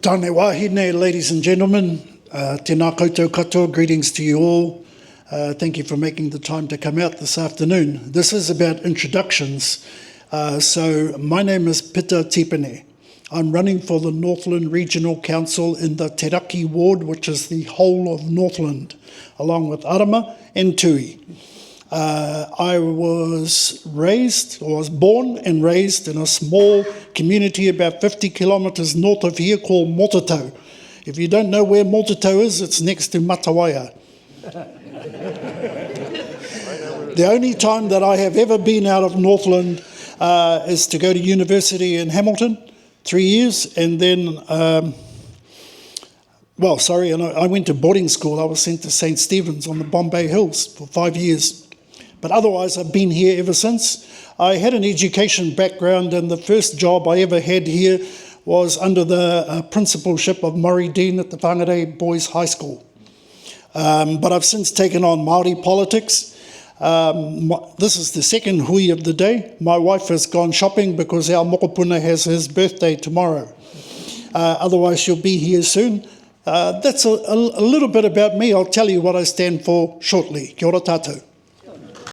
Tāne wāhine, ladies and gentlemen, tēnā koutou katoa, greetings to you all. Thank you for making the time to come out this afternoon. This is about introductions. So my name is Pita Tipene. I'm running for the Northland Regional Council in the Te Raki ward, which is the whole of Northland, along with Arama and Tui. I was born and raised in a small community about 50 kilometres north of here called Mototau. If you don't know where Mototau is, it's next to Matawaia. The only time that I have ever been out of Northland is to go to university in Hamilton, 3 years, and then, and I went to boarding school. I was sent to St. Stephen's on the Bombay Hills for 5 years. But otherwise, I've been here ever since. I had an education background, and the first job I ever had here was under the principalship of Murray Dean at the Whangārei Boys High School. But I've since taken on Māori politics. This is the second hui of the day. My wife has gone shopping because our mokopuna has his birthday tomorrow. Otherwise, she'll be here soon. That's a little bit about me. I'll tell you what I stand for shortly. Kia ora tātou.